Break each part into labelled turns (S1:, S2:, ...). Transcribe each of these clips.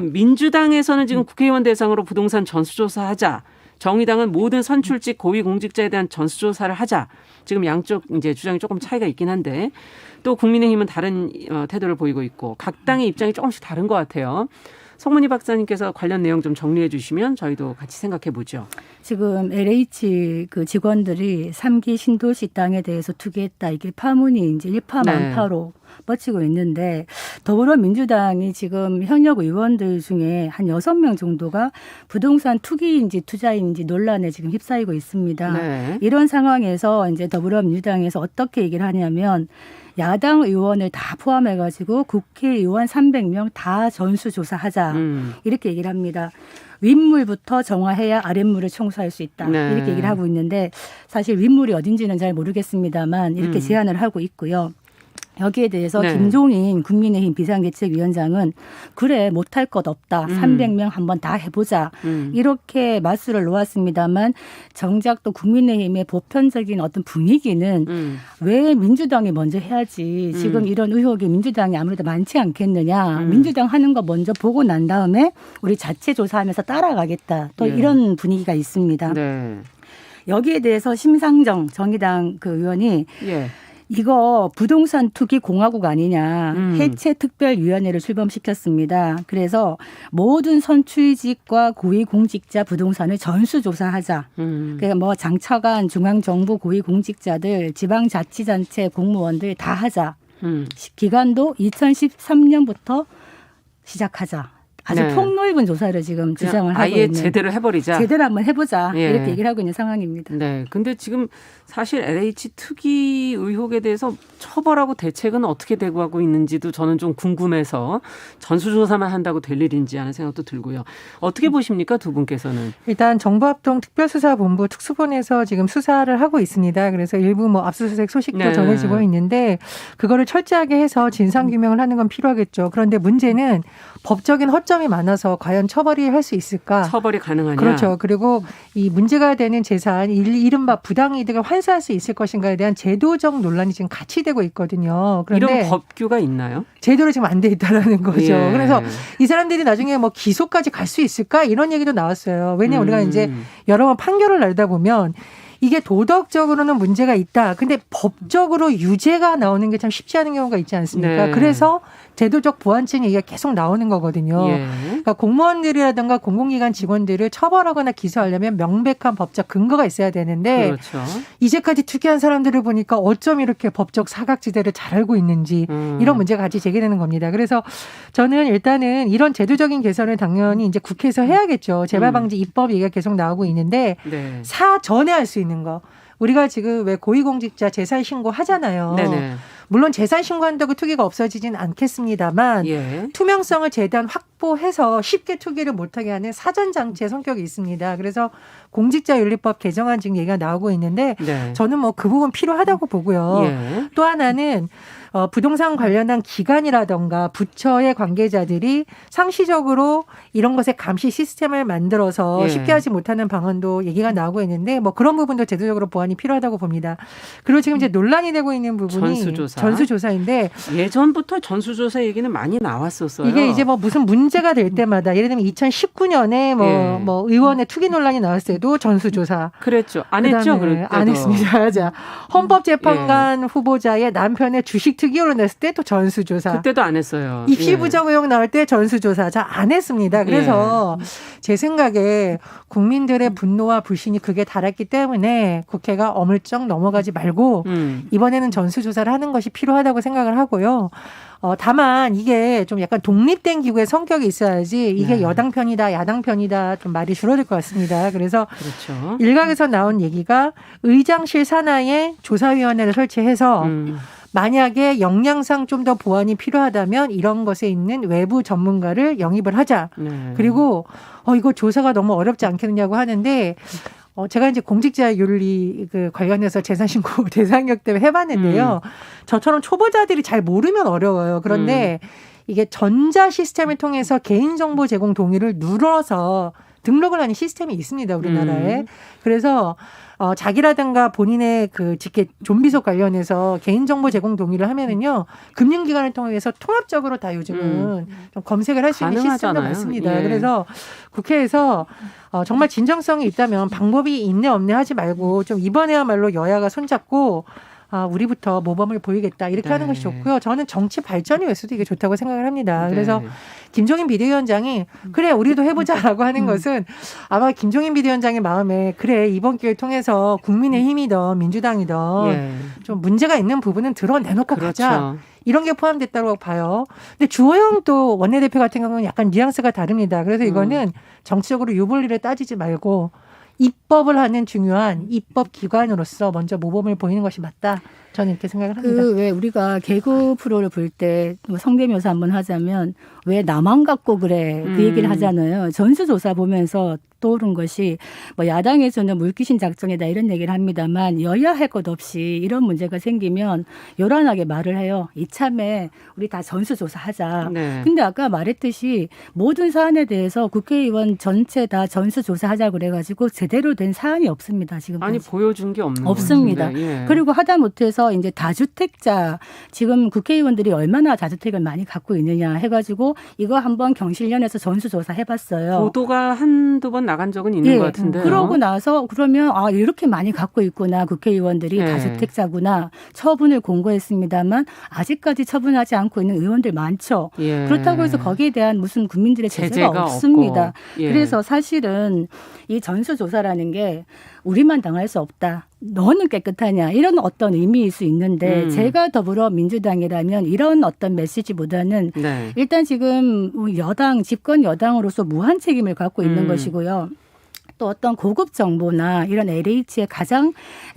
S1: 민주당에서는 지금 국회의원 대상으로 부동산 전수조사하자. 정의당은 모든 선출직 고위공직자에 대한 전수조사를 하자. 지금 양쪽 이제 주장이 조금 차이가 있긴 한데 또 국민의힘은 다른 태도를 보이고 있고 각 당의 입장이 조금씩 다른 것 같아요. 송문희 박사님께서 관련 내용 좀 정리해 주시면 저희도 같이 생각해 보죠.
S2: 지금 LH 그 직원들이 3기 신도시 땅에 대해서 투기했다. 이게 파문이 이제 일파만파로 뻗치고 있는데 더불어민주당이 지금 현역 의원들 중에 한 6명 정도가 부동산 투기인지 투자인지 논란에 지금 휩싸이고 있습니다.
S1: 네.
S2: 이런 상황에서 이제 더불어민주당에서 어떻게 얘기를 하냐면 야당 의원을 다 포함해가지고 국회의원 300명 다 전수조사하자 이렇게 얘기를 합니다. 윗물부터 정화해야 아랫물을 청소할 수 있다.
S1: 네.
S2: 이렇게 얘기를 하고 있는데 사실 윗물이 어딘지는 잘 모르겠습니다만 이렇게 제안을 하고 있고요. 여기에 대해서
S1: 네.
S2: 김종인 국민의힘 비상대책위원장은 그래 못할 것 없다. 300명 한번 다 해보자. 이렇게 맞수를 놓았습니다만 정작 또 국민의힘의 보편적인 어떤 분위기는 왜 민주당이 먼저 해야지. 지금 이런 의혹이 민주당이 아무래도 많지 않겠느냐. 민주당 하는 거 먼저 보고 난 다음에 우리 자체 조사하면서 따라가겠다. 또 이런 분위기가 있습니다.
S1: 네.
S2: 여기에 대해서 심상정 정의당 그 의원이 이거 부동산 투기 공화국 아니냐 해체 특별위원회를 출범시켰습니다. 그래서 모든 선출직과 고위공직자 부동산을 전수조사하자. 그러니까 뭐 장차관 중앙정부 고위공직자들 지방자치단체 공무원들 다 하자. 기간도 2013년부터 시작하자. 아주 폭넓은 조사를 지금 주장을 하고 있는.
S1: 아예 제대로 해버리자.
S2: 제대로 한번 해보자. 이렇게 얘기를 하고 있는 상황입니다.
S1: 네. 근데 지금 사실 LH 투기 의혹에 대해서 처벌하고 대책은 어떻게 되고 하고 있는지도 저는 좀 궁금해서 전수조사만 한다고 될 일인지 하는 생각도 들고요. 어떻게 보십니까? 두 분께서는.
S3: 일단 정부합동 특별수사본부 특수본에서 지금 수사를 하고 있습니다. 그래서 일부 뭐 압수수색 소식도 전해지고 있는데 그거를 철저하게 해서 진상규명을 하는 건 필요하겠죠. 그런데 문제는 법적인 허점이 많아서 과연 처벌이 할 수 있을까?
S1: 처벌이 가능하냐?
S3: 그렇죠. 그리고 이 문제가 되는 재산, 이른바 부당이득을 환수할 수 있을 것인가에 대한 제도적 논란이 지금 같이 되고 있거든요. 그런데
S1: 이런 법규가 있나요?
S3: 제대로 지금 안 돼 있다라는 거죠. 그래서 이 사람들이 나중에 뭐 기소까지 갈 수 있을까? 이런 얘기도 나왔어요. 왜냐하면 우리가 이제 여러 번 판결을 내다 보면 이게 도덕적으로는 문제가 있다. 근데 법적으로 유죄가 나오는 게 참 쉽지 않은 경우가 있지 않습니까? 그래서 제도적 보완책 얘기가 계속 나오는 거거든요. 그러니까 공무원들이라든가 공공기관 직원들을 처벌하거나 기소하려면 명백한 법적 근거가 있어야 되는데 이제까지 투기한 사람들을 보니까 어쩜 이렇게 법적 사각지대를 잘 알고 있는지 이런 문제가 같이 제기되는 겁니다. 그래서 저는 일단은 이런 제도적인 개선을 당연히 이제 국회에서 해야겠죠. 재발방지 입법 얘기가 계속 나오고 있는데 사전에 할 수 있는 거. 우리가 지금 왜 고위공직자 재산 신고 하잖아요. 물론 재산 신고한다고 투기가 없어지진 않겠습니다만 투명성을 최대한 확보해서 쉽게 투기를 못하게 하는 사전 장치의 성격이 있습니다. 그래서 공직자윤리법 개정안 지금 얘기가 나오고 있는데 저는 뭐 그 부분 필요하다고 보고요. 또 하나는 부동산 관련한 기관이라든가 부처의 관계자들이 상시적으로 이런 것에 감시 시스템을 만들어서 쉽게 하지 못하는 방안도 얘기가 나오고 있는데 뭐 그런 부분도 제도적으로 보완이 필요하다고 봅니다. 그리고 지금 이제 논란이 되고 있는 부분이 전수조사인데
S1: 예전부터 전수조사 얘기는 많이 나왔었어요.
S3: 이게 이제 뭐 무슨 문제가 될 때마다 예를 들면 2019년에 뭐 의원의 투기 논란이 나왔을 때도 전수조사.
S1: 그랬죠. 안 했죠.
S3: 안 했습니다. 자, 헌법재판관 후보자의 남편의 주식 특이로 냈을 때 또 전수조사.
S1: 그때도 안 했어요.
S3: 입시 부정 의혹 나올 때 전수조사. 자, 안 했습니다. 그래서 제 생각에 국민들의 분노와 불신이 극에 달했기 때문에 국회가 어물쩍 넘어가지 말고 이번에는 전수조사를 하는 것이 필요하다고 생각을 하고요. 다만 이게 좀 약간 독립된 기구의 성격이 있어야지 이게 여당 편이다, 야당 편이다 좀 말이 줄어들 것 같습니다. 그래서 일각에서 나온 얘기가 의장실 산하에 조사위원회를 설치해서 만약에 역량상 좀 더 보완이 필요하다면 이런 것에 있는 외부 전문가를 영입을 하자. 그리고 이거 조사가 너무 어렵지 않겠느냐고 하는데 제가 이제 공직자윤리 관련해서 재산신고 대상역 때문에 해봤는데요. 저처럼 초보자들이 잘 모르면 어려워요. 그런데 이게 전자 시스템을 통해서 개인정보 제공 동의를 눌러서 등록을 하는 시스템이 있습니다. 우리나라에. 그래서 자기라든가 본인의 그 직계 좀비속 관련해서 개인정보 제공 동의를 하면은요 금융기관을 통해서 통합적으로 다 요즘은 좀 검색을 할 수 있는 시스템도
S1: 가능하잖아요.
S3: 많습니다.
S1: 예.
S3: 그래서 국회에서 정말 진정성이 있다면 방법이 있네 없네 하지 말고 좀 이번에야말로 여야가 손잡고 우리부터 모범을 보이겠다 이렇게
S1: 네.
S3: 하는 것이 좋고요. 저는 정치 발전이 위해서도 이게 좋다고 생각을 합니다.
S1: 네.
S3: 그래서 김종인 비대위원장이 그래 우리도 해보자라고 하는 것은 아마 김종인 비대위원장의 마음에 그래 이번 기회를 통해서 국민의힘이든 민주당이든
S1: 예.
S3: 좀 문제가 있는 부분은 드러내놓고
S1: 그렇죠.
S3: 가자. 이런 게 포함됐다고 봐요. 근데 주호영 또 원내대표 같은 경우는 약간 뉘앙스가 다릅니다. 그래서 이거는 정치적으로 유불리를 따지지 말고 입법을 하는 중요한 입법 기관으로서 먼저 모범을 보이는 것이 맞다. 저는 이렇게 생각을 합니다.
S2: 그 왜 우리가 개그 프로를 볼 때 성대묘사 한번 하자면 왜 나만 갖고 그래 그 얘기를 하잖아요. 전수조사 보면서 떠오른 것이 뭐 야당에서는 물귀신 작전이다 이런 얘기를 합니다만 여야 할 것 없이 이런 문제가 생기면 요란하게 말을 해요. 이참에 우리 다 전수조사하자.
S1: 네.
S2: 근데 아까 말했듯이 모든 사안에 대해서 국회의원 전체 다 전수조사하자 그래가지고 제대로 된 사안이 없습니다. 지금까지.
S1: 아니 보여준 게 없는
S2: 없습니다.
S1: 것 같은데. 예.
S2: 그리고 하다못해서 이제 다주택자 지금 국회의원들이 얼마나 다주택을 많이 갖고 있느냐 해가지고 이거 한번 경실련에서 전수조사 해봤어요.
S1: 보도가 한두 번 나간 적은 있는 것 같은데요.
S2: 그러고 나서 그러면 이렇게 많이 갖고 있구나 국회의원들이
S1: 네.
S2: 다주택자구나 처분을 공고했습니다만 아직까지 처분하지 않고 있는 의원들 많죠.
S1: 예.
S2: 그렇다고 해서 거기에 대한 무슨 국민들의 제재가
S1: 제재가
S2: 없습니다.
S1: 없고. 예.
S2: 그래서 사실은 이 전수조사라는 게 우리만 당할 수 없다. 너는 깨끗하냐 이런 어떤 의미일 수 있는데 제가 더불어민주당이라면 이런 어떤 메시지보다는
S1: 네.
S2: 일단 지금 여당 집권 여당으로서 무한 책임을 갖고 있는 것이고요. 또 어떤 고급 정보나 이런 LH에 가장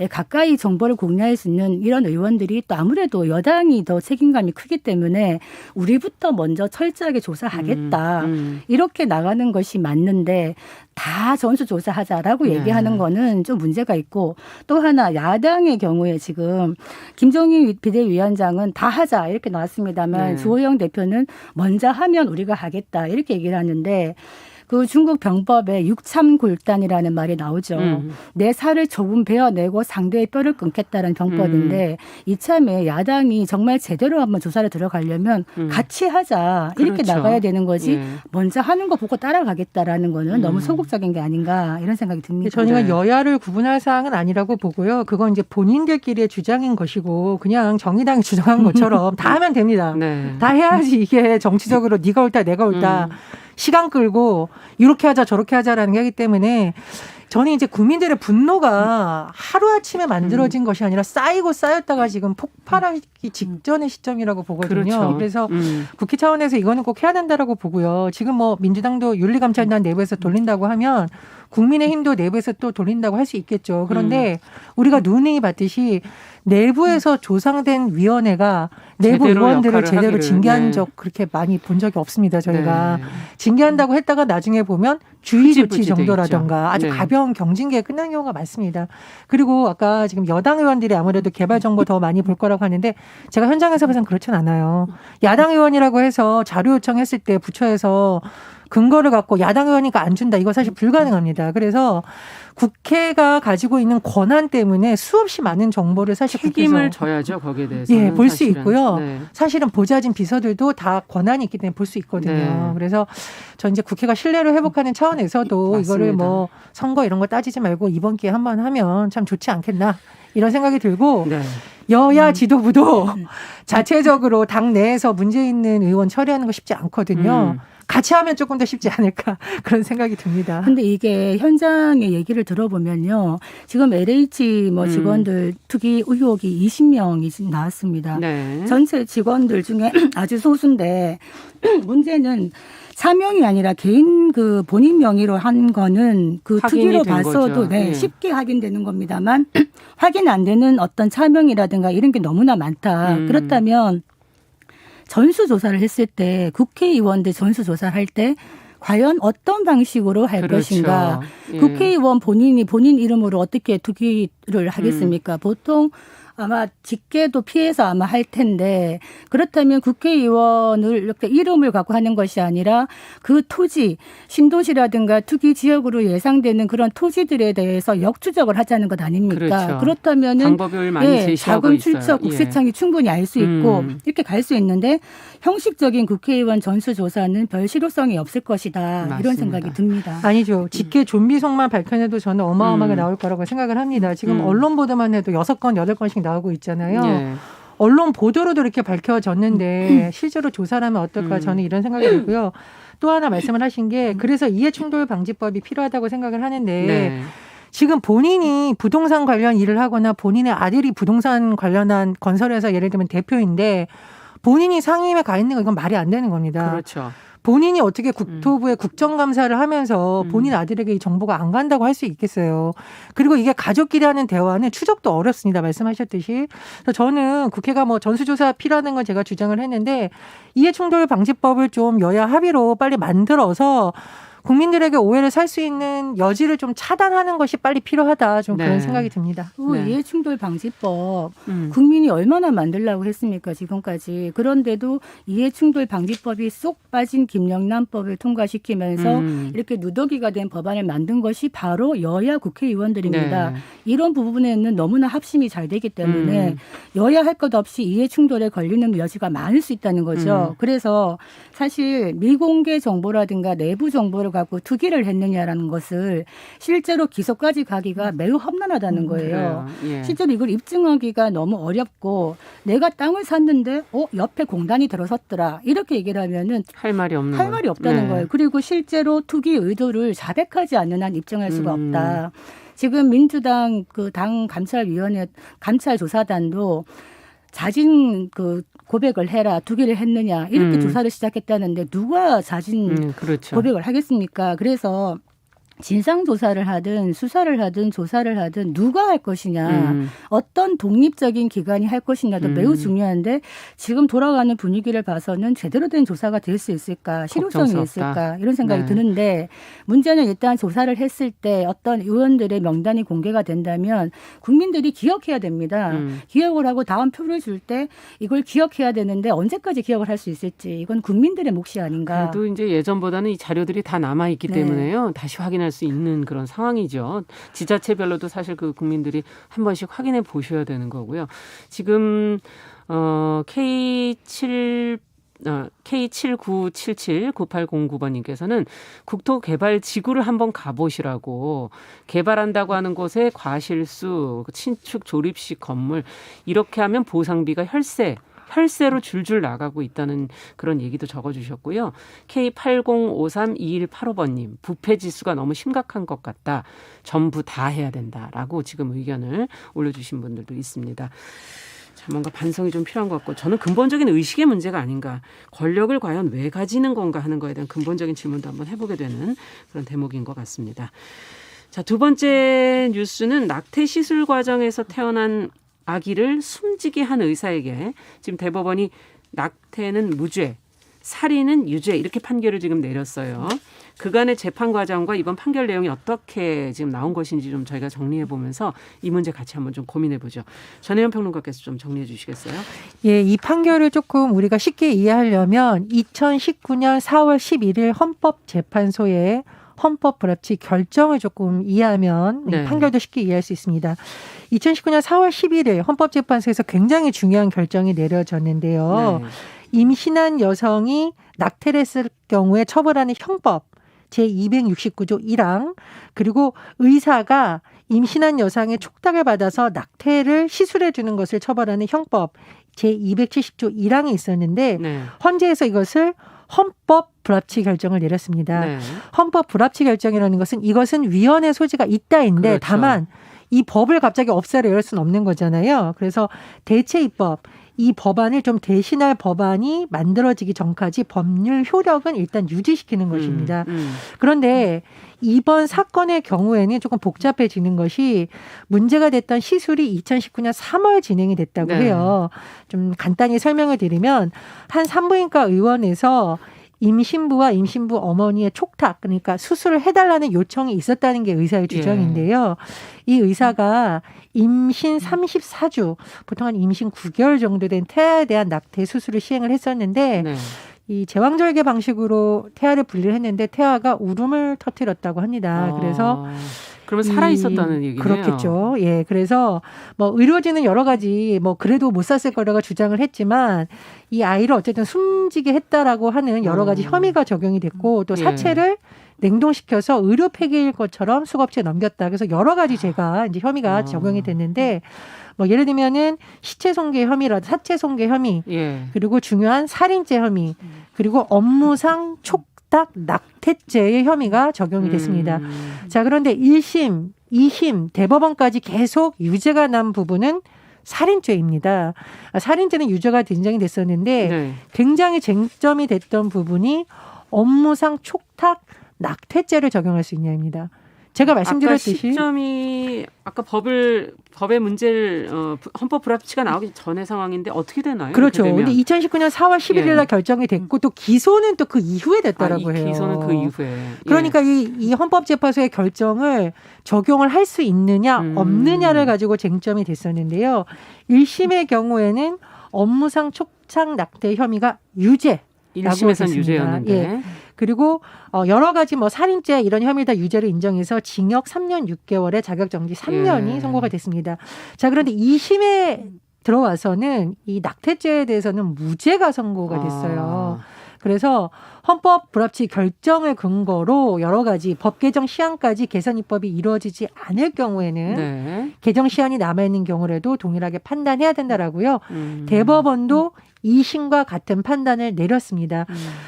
S2: 가까이 정보를 공유할 수 있는 이런 의원들이 또 아무래도 여당이 더 책임감이 크기 때문에 우리부터 먼저 철저하게 조사하겠다. 이렇게 나가는 것이 맞는데 다 전수조사하자라고 얘기하는 거는 좀 문제가 있고 또 하나 야당의 경우에 지금 김종인 비대위원장은 다 하자 이렇게 나왔습니다만 주호영 대표는 먼저 하면 우리가 하겠다 이렇게 얘기를 하는데 그 중국 병법에 육참골단이라는 말이 나오죠. 내 살을 조금 베어내고 상대의 뼈를 끊겠다는 병법인데 이참에 야당이 정말 제대로 한번 조사를 들어가려면 같이 하자 이렇게
S1: 그렇죠.
S2: 나가야 되는 거지
S1: 예.
S2: 먼저 하는 거 보고 따라가겠다라는 거는 너무 소극적인 게 아닌가 이런 생각이 듭니다.
S3: 저희가
S1: 네.
S3: 여야를 구분할 사항은 아니라고 보고요. 그건 이제 본인들끼리의 주장인 것이고 그냥 정의당이 주장한 것처럼 다 하면 됩니다.
S1: 네.
S3: 다 해야지 이게 정치적으로 네가 옳다 내가 옳다 시간 끌고 이렇게 하자 저렇게 하자라는 게 하기 때문에 저는 이제 국민들의 분노가 하루아침에 만들어진 것이 아니라 쌓이고 쌓였다가 지금 폭발하기 직전의 시점이라고 보거든요.
S1: 그렇죠.
S3: 그래서 국회 차원에서 이거는 꼭 해야 된다라고 보고요. 지금 뭐 민주당도 윤리감찰단 내부에서 돌린다고 하면 국민의힘도 내부에서 또 돌린다고 할 수 있겠죠. 그런데 우리가 눈이 봤듯이 내부에서 조상된 위원회가 내부
S1: 제대로
S3: 의원들을
S1: 역할을
S3: 제대로
S1: 하기를.
S3: 징계한
S1: 네.
S3: 적 그렇게 많이 본 적이 없습니다. 저희가
S1: 네.
S3: 징계한다고 했다가 나중에 보면 주의 조치
S1: 흐지부지 돼
S3: 정도라던가
S1: 있죠.
S3: 아주
S1: 네.
S3: 가벼운 경징계에 끝난 경우가 많습니다. 그리고 아까 지금 여당 의원들이 아무래도 개발 정보 더 많이 볼 거라고 하는데 제가 현장에서 봐서는 그렇진 않아요. 야당 의원이라고 해서 자료 요청했을 때 부처에서 근거를 갖고 야당 의원이니까 안 준다. 이거 사실 불가능합니다. 그래서 국회가 가지고 있는 권한 때문에 수없이 많은 정보를 사실
S1: 책임을
S3: 국회에서
S1: 져야죠. 거기에 대해서.
S3: 예, 볼 수
S1: 사실은.
S3: 있고요.
S1: 네.
S3: 사실은 보좌진 비서들도 다 권한이 있기 때문에 볼 수 있거든요.
S1: 네.
S3: 그래서 전 이제 국회가 신뢰를 회복하는 차원에서도
S1: 맞습니다.
S3: 이거를 뭐 선거 이런 거 따지지 말고 이번 기회에 한번 하면 참 좋지 않겠나 이런 생각이 들고
S1: 네.
S3: 여야 지도부도 자체적으로 당 내에서 문제 있는 의원 처리하는 거 쉽지 않거든요. 같이 하면 조금 더 쉽지 않을까 그런 생각이 듭니다.
S2: 근데 이게 현장의 얘기를 들어보면요. 지금 LH 뭐 직원들 투기 의혹이 20명이 나왔습니다.
S1: 네.
S2: 전체 직원들 중에 아주 소수인데 문제는 사명이 아니라 개인 그 본인 명의로 한 거는 그
S1: 확인이
S2: 투기로
S1: 된
S2: 봐서도
S1: 거죠.
S2: 네,
S1: 예.
S2: 쉽게 확인되는 겁니다만 확인 안 되는 어떤 차명이라든가 이런 게 너무나 많다. 그렇다면 전수조사를 했을 때 국회의원들 전수조사를 할 때 과연 어떤 방식으로 할
S1: 그렇죠.
S2: 것인가.
S1: 예.
S2: 국회의원 본인이 본인 이름으로 어떻게 투기를 하겠습니까? 보통 아마 직계도 피해서 아마 할 텐데 그렇다면 국회의원을 이렇게 이름을 갖고 하는 것이 아니라 그 토지, 신도시라든가 투기 지역으로 예상되는 그런 토지들에 대해서 역추적을 하자는 것 아닙니까?
S1: 그렇죠.
S2: 그렇다면은
S1: 방법을 많이 제시하고
S2: 자금
S1: 있어요.
S2: 출처 국세청이 충분히 알 수 있고 이렇게 갈 수 있는데 형식적인 국회의원 전수조사는 별 실효성이 없을 것이다.
S1: 맞습니다.
S2: 이런 생각이 듭니다.
S3: 아니죠. 직계 좀비속만 밝혀내도 저는 어마어마하게 나올 거라고 생각을 합니다. 지금 언론 보도만 해도 6건, 8건씩 나오고 있잖아요.
S1: 예.
S3: 언론 보도로도 이렇게 밝혀졌는데 실제로 조사를 하면 어떨까 저는 이런 생각이 들고요. 또 하나 말씀을 하신 게 그래서 이해충돌방지법이 필요하다고 생각을 하는데
S1: 네.
S3: 지금 본인이 부동산 관련 일을 하거나 본인의 아들이 부동산 관련한 건설회사 예를 들면 대표인데 본인이 상임에 가 있는 거 이건 말이 안 되는 겁니다.
S1: 그렇죠.
S3: 본인이 어떻게 국토부에 국정감사를 하면서 본인 아들에게 이 정보가 안 간다고 할 수 있겠어요. 그리고 이게 가족끼리 하는 대화는 추적도 어렵습니다. 말씀하셨듯이. 그래서 저는 국회가 뭐 전수조사 필요하다는 건 제가 주장을 했는데 이해충돌방지법을 좀 여야 합의로 빨리 만들어서 국민들에게 오해를 살 수 있는 여지를 좀 차단하는 것이 빨리 필요하다. 좀
S1: 네.
S3: 그런 생각이 듭니다.
S1: 네.
S2: 이해충돌방지법 국민이 얼마나 만들려고 했습니까 지금까지. 그런데도 이해충돌방지법이 쏙 빠진 김영란법을 통과시키면서 이렇게 누더기가 된 법안을 만든 것이 바로 여야 국회의원들입니다.
S1: 네.
S2: 이런 부분에는 너무나 합심이 잘 되기 때문에 여야 할 것 없이 이해충돌에 걸리는 여지가 많을 수 있다는 거죠. 그래서 사실 미공개 정보라든가 내부 정보를 갖고 투기를 했느냐라는 것을 실제로 기소까지 가기가 매우 험난하다는 거예요.
S1: 예.
S2: 실제로 이걸 입증하기가 너무 어렵고 내가 땅을 샀는데 옆에 공단이 들어섰더라 이렇게 얘기를 하면은
S1: 할 말이 없는
S2: 할 말이 없다는
S1: 네.
S2: 거예요. 그리고 실제로 투기 의도를 자백하지 않는 한 입증할 수가 없다. 지금 민주당 그 당 감찰위원회 감찰조사단도 자진 그 고백을 해라 투기를 했느냐 이렇게 조사를 시작했다는데 누가 자진
S1: 그렇죠.
S2: 고백을 하겠습니까? 그래서 진상조사를 하든 수사를 하든 조사를 하든 누가 할 것이냐 어떤 독립적인 기관이 할 것이냐도 매우 중요한데 지금 돌아가는 분위기를 봐서는 제대로 된 조사가 될 수 있을까 실효성이 있을까 이런 생각이
S1: 네.
S2: 드는데 문제는 일단 조사를 했을 때 어떤 의원들의 명단이 공개가 된다면 국민들이 기억해야 됩니다. 기억을 하고 다음 표를 줄 때 이걸 기억해야 되는데 언제까지 기억을 할 수 있을지 이건 국민들의 몫이 아닌가.
S1: 그래도 이제 예전보다는 이 자료들이 다 남아 있기
S2: 네.
S1: 때문에요. 다시 확인할 수 있는 그런 상황이죠. 지자체별로도 사실 그 국민들이 한 번씩 확인해 보셔야 되는 거고요. 지금 K79779809번님께서는 국토개발지구를 한번 가보시라고 개발한다고 하는 곳에 과실수, 신축 조립식 건물 이렇게 하면 보상비가 혈세로 줄줄 나가고 있다는 그런 얘기도 적어주셨고요. K80532185번님 부패지수가 너무 심각한 것 같다. 전부 다 해야 된다라고 지금 의견을 올려주신 분들도 있습니다. 자, 뭔가 반성이 좀 필요한 것 같고 저는 근본적인 의식의 문제가 아닌가. 권력을 과연 왜 가지는 건가 하는 거에 대한 근본적인 질문도 한번 해보게 되는 그런 대목인 것 같습니다. 자, 두 번째 뉴스는 낙태 시술 과정에서 태어난 아기를 숨지게 한 의사에게 지금 대법원이 낙태는 무죄, 살인은 유죄 이렇게 판결을 지금 내렸어요. 그간의 재판 과정과 이번 판결 내용이 어떻게 지금 나온 것인지 좀 저희가 정리해 보면서 이 문제 같이 한번 좀 고민해 보죠. 전혜연 평론가께서 좀 정리해 주시겠어요?
S3: 예, 이 판결을 조금 우리가 쉽게 이해하려면 2019년 4월 11일 헌법재판소의 헌법 불합치 결정을 조금 이해하면
S1: 네.
S3: 판결도 쉽게 이해할 수 있습니다. 2019년 4월 11일 헌법재판소에서 굉장히 중요한 결정이 내려졌는데요.
S1: 네.
S3: 임신한 여성이 낙태를 했을 경우에 처벌하는 형법 제269조 1항 그리고 의사가 임신한 여성의 촉탁을 받아서 낙태를 시술해 주는 것을 처벌하는 형법 제270조 1항이 있었는데
S1: 네.
S3: 헌재에서 이것을 헌법 불합치 결정을 내렸습니다.
S1: 네.
S3: 헌법 불합치 결정이라는 것은 이것은 위헌의 소지가 있다인데
S1: 그렇죠.
S3: 다만 이 법을 갑자기 없애려 할 수는 없는 거잖아요. 그래서 대체 입법 이 법안을 좀 대신할 법안이 만들어지기 전까지 법률 효력은 일단 유지시키는 것입니다. 그런데 이번 사건의 경우에는 조금 복잡해지는 것이 문제가 됐던 시술이 2019년 3월 진행이 됐다고
S1: 네.
S3: 해요. 좀 간단히 설명을 드리면 한 산부인과 의원에서 임신부와 임신부 어머니의 촉탁, 그러니까 수술을 해달라는 요청이 있었다는 게 의사의 주장인데요. 이 의사가 임신 34주, 보통 한 임신 9개월 정도 된 태아에 대한 낙태 수술을 시행을 했었는데
S1: 네.
S3: 이 제왕절개 방식으로 태아를 분리를 했는데 태아가 울음을 터뜨렸다고 합니다. 그래서
S1: 그러면 살아 있었다는 얘기네요.
S3: 그렇겠죠. 예, 그래서 뭐 의료진은 여러 가지 뭐 그래도 못 샀을 거라고 주장을 했지만 이 아이를 어쨌든 숨지게 했다라고 하는 여러 가지 혐의가 적용이 됐고 또 사체를 냉동시켜서 의료 폐기일 것처럼 수거업체에 넘겼다. 그래서 여러 가지 제가 이제 혐의가 적용이 됐는데 뭐 예를 들면은 시체 손괴 혐의라든지 사체 손괴 혐의 그리고 중요한 살인죄 혐의 그리고 업무상 촉탁 낙태죄의 혐의가 적용이 됐습니다. 자, 그런데 1심, 2심, 대법원까지 계속 유죄가 난 부분은 살인죄입니다. 살인죄는 유죄가 인정이 됐었는데 굉장히 쟁점이 됐던 부분이 업무상 촉탁 낙태죄를 적용할 수 있냐입니다. 제가 말씀드렸듯이
S1: 시점이 아까 법의 문제를 헌법 불합치가 나오기 전의 상황인데 어떻게 되나요?
S3: 그렇죠. 그런데 2019년 4월 11일 날 결정이 됐고 또 기소는 또 그 이후에 됐더라고요.
S1: 이 기소는 그 이후에.
S3: 그러니까 이 헌법재판소의 결정을 적용을 할 수 있느냐 없느냐를 가지고 쟁점이 됐었는데요. 1심의 경우에는 업무상 촉탁 낙태 혐의가 유죄.
S1: 1심에서는 유죄였는데.
S3: 예. 그리고 여러 가지 뭐 살인죄 이런 혐의 다 유죄를 인정해서 징역 3년 6개월에 자격정지 3년이 선고가 됐습니다. 자, 그런데 2심에 들어와서는 이 낙태죄에 대해서는 무죄가 선고가 됐어요. 그래서 헌법 불합치 결정을 근거로 여러 가지 법 개정 시한까지 개선 입법이 이루어지지 않을 경우에는 개정 시한이 남아있는 경우라도 동일하게 판단해야 된다라고요. 대법원도 2심과 같은 판단을 내렸습니다.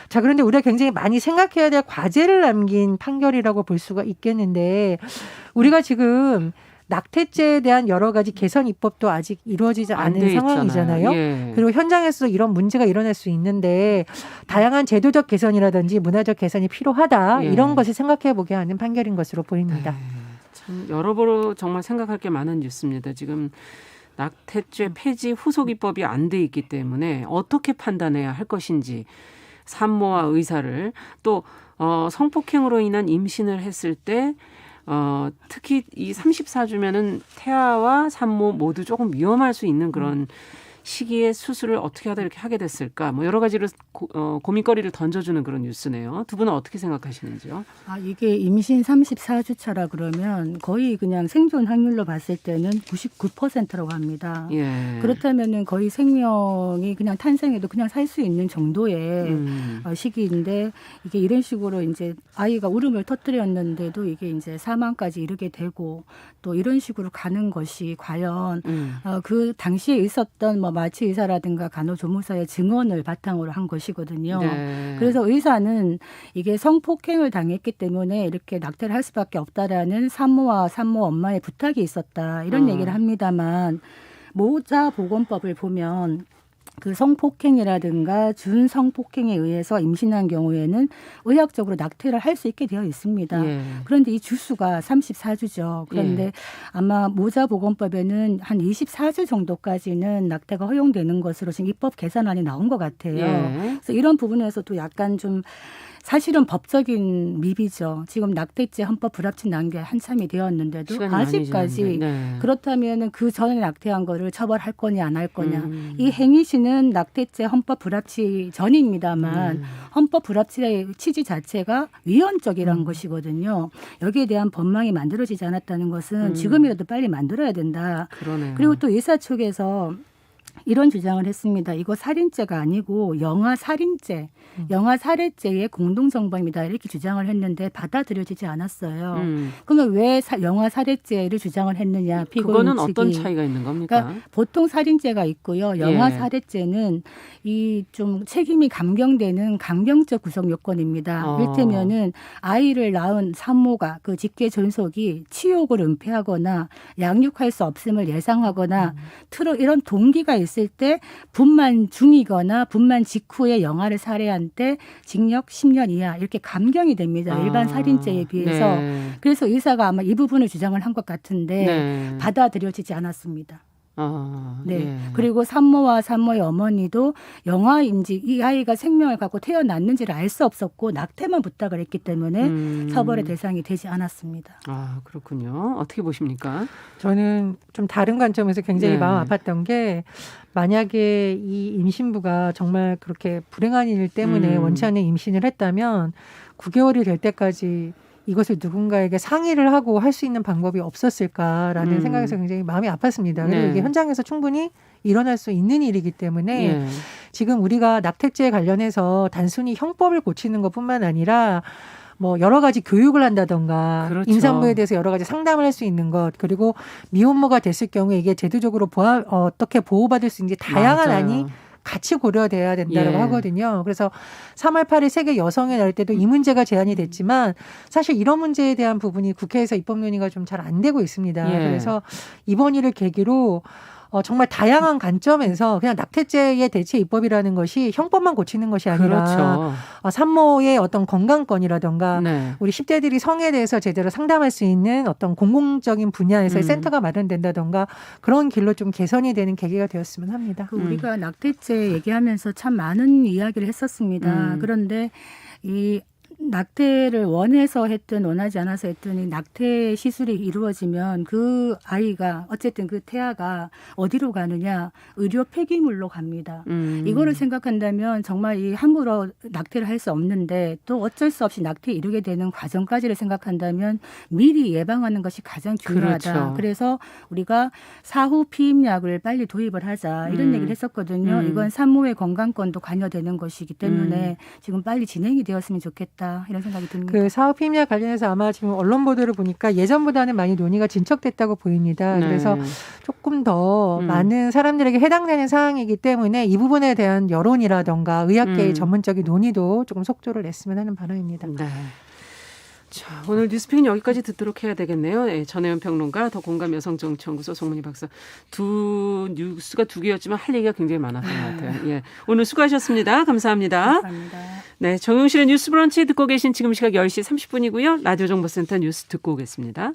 S3: 자, 그런데 우리가 굉장히 많이 생각해야 될 과제를 남긴 판결이라고 볼 수가 있겠는데 우리가 지금 낙태죄에 대한 여러 가지 개선 입법도 아직 이루어지지 않은 상황이잖아요. 그리고 현장에서 이런 문제가 일어날 수 있는데 다양한 제도적 개선이라든지 문화적 개선이 필요하다. 이런 것을 생각해 보게 하는 판결인 것으로 보입니다.
S1: 참 여러모로 정말 생각할 게 많은 뉴스입니다. 지금 낙태죄 폐지 후속 입법이 안 돼 있기 때문에 어떻게 판단해야 할 것인지 산모와 의사를 또 성폭행으로 인한 임신을 했을 때 특히 이 34주면은 태아와 산모 모두 조금 위험할 수 있는 그런 시기에 수술을 어떻게 하다 이렇게 하게 됐을까? 뭐 여러 가지로 고민거리를 던져주는 그런 뉴스네요. 두 분은 어떻게 생각하시는지요?
S2: 이게 임신 34주차라 그러면 거의 그냥 생존 확률로 봤을 때는 99%라고 합니다. 그렇다면은 거의 생명이 그냥 탄생해도 그냥 살 수 있는 정도의 시기인데 이게 이런 식으로 이제 아이가 울음을 터뜨렸는데도 이게 이제 사망까지 이르게 되고 또 이런 식으로 가는 것이 과연 그 당시에 있었던 뭐 마취 의사라든가 간호조무사의 증언을 바탕으로 한 것이거든요. 그래서 의사는 이게 성폭행을 당했기 때문에 이렇게 낙태를 할 수밖에 없다라는 산모와 산모 엄마의 부탁이 있었다. 이런 얘기를 합니다만 모자보건법을 보면 그 성폭행이라든가 준성폭행에 의해서 임신한 경우에는 의학적으로 낙태를 할 수 있게 되어 있습니다. 그런데 이 주수가 34주죠. 그런데 아마 모자보건법에는 한 24주 정도까지는 낙태가 허용되는 것으로 지금 입법 개선안이 나온 것 같아요. 그래서 이런 부분에서도 약간 좀 사실은 법적인 미비죠. 지금 낙태죄 헌법 불합치 난 게 한참이 되었는데도 아직까지 그렇다면 그 전에 낙태한 거를 처벌할 거냐 안 할 거냐. 이 행위시는 낙태죄 헌법 불합치 전입니다만 헌법 불합치의 취지 자체가 위헌적이라는 것이거든요. 여기에 대한 법망이 만들어지지 않았다는 것은 지금이라도 빨리 만들어야 된다. 그리고 또 의사 측에서 이런 주장을 했습니다. 이거 살인죄가 아니고 영아살인죄, 영아살해죄의 공동정범이다 이렇게 주장을 했는데 받아들여지지 않았어요. 그러면 왜 영아살해죄를 주장을 했느냐.
S1: 그거는 어떤 차이가 있는 겁니까?
S2: 그러니까 보통 살인죄가 있고요. 영아살해죄는 이 좀 책임이 감경되는 감경적 구성 요건입니다. 이를테면은 아이를 낳은 산모가 그 직계 존속이 치욕을 은폐하거나 양육할 수 없음을 예상하거나 이런 동기가 있을 때 분만 중이거나 분만 직후에 영아를 살해한 때 징역 10년 이하 이렇게 감경이 됩니다. 일반 살인죄에 비해서. 그래서 의사가 아마 이 부분을 주장을 한 것 같은데 받아들여지지 않았습니다. 네.
S1: 예.
S2: 그리고 산모와 산모의 어머니도 영아인지 이 아이가 생명을 갖고 태어났는지를 알 수 없었고 낙태만 부탁을 했기 때문에 처벌의 대상이 되지 않았습니다.
S1: 아, 그렇군요. 어떻게 보십니까?
S3: 저는 좀 다른 관점에서 굉장히
S1: 네.
S3: 마음 아팠던 게 만약에 이 임신부가 정말 그렇게 불행한 일 때문에 원치 않는 임신을 했다면 9개월이 될 때까지 이것을 누군가에게 상의를 하고 할 수 있는 방법이 없었을까라는 생각에서 굉장히 마음이 아팠습니다. 그리고
S1: 네.
S3: 이게 현장에서 충분히 일어날 수 있는 일이기 때문에
S1: 예.
S3: 지금 우리가 낙태죄 관련해서 단순히 형법을 고치는 것뿐만 아니라 뭐 여러 가지 교육을 한다던가
S1: 그렇죠.
S3: 임산부에 대해서 여러 가지 상담을 할 수 있는 것 그리고 미혼모가 됐을 경우에 이게 제도적으로 어떻게 보호받을 수 있는지 다양한
S1: 맞아요.
S3: 안이 같이 고려돼야 된다고
S1: 예.
S3: 하거든요. 그래서 3월 8일 세계 여성의 날 때도 이 문제가 제안이 됐지만 사실 이런 문제에 대한 부분이 국회에서 입법 논의가 좀 잘 안 되고 있습니다.
S1: 예.
S3: 그래서 이번 일을 계기로 정말 다양한 관점에서 그냥 낙태죄의 대체 입법이라는 것이 형법만 고치는 것이 아니라
S1: 그렇죠.
S3: 산모의 어떤 건강권이라던가
S1: 네.
S3: 우리 10대들이 성에 대해서 제대로 상담할 수 있는 어떤 공공적인 분야에서의 센터가 마련된다던가 그런 길로 좀 개선이 되는 계기가 되었으면 합니다.
S2: 우리가 낙태죄 얘기하면서 참 많은 이야기를 했었습니다. 그런데 이 낙태를 원해서 했든 원하지 않아서 했든 이 낙태 시술이 이루어지면 그 아이가 어쨌든 그 태아가 어디로 가느냐 의료 폐기물로 갑니다. 이거를 생각한다면 정말 이 함부로 낙태를 할 수 없는데 또 어쩔 수 없이 낙태에 이르게 되는 과정까지를 생각한다면 미리 예방하는 것이 가장 중요하다.
S1: 그렇죠.
S2: 그래서 우리가 사후 피임약을 빨리 도입을 하자 이런 얘기를 했었거든요. 이건 산모의 건강권도 관여되는 것이기 때문에 지금 빨리 진행이 되었으면 좋겠다. 이런 생각이 듭니다.
S3: 그 사업 피임약 관련해서 아마 지금 언론 보도를 보니까 예전보다는 많이 논의가 진척됐다고 보입니다.
S1: 네.
S3: 그래서 조금 더 많은 사람들에게 해당되는 사항이기 때문에 이 부분에 대한 여론이라던가 의학계의 전문적인 논의도 조금 속도를 냈으면 하는 바람입니다.
S1: 네. 자, 오늘 뉴스픽은 여기까지 듣도록 해야 되겠네요. 네, 전혜연 평론가, 더 공감 여성정치연구소 송문희 박사. 뉴스가 두 개였지만 할 얘기가 굉장히 많았던 것 같아요. 예, 오늘 수고하셨습니다. 감사합니다.
S2: 감사합니다.
S1: 네, 정용실의 뉴스 브런치 듣고 계신 지금 시각 10시 30분이고요. 라디오 정보센터 뉴스 듣고 오겠습니다.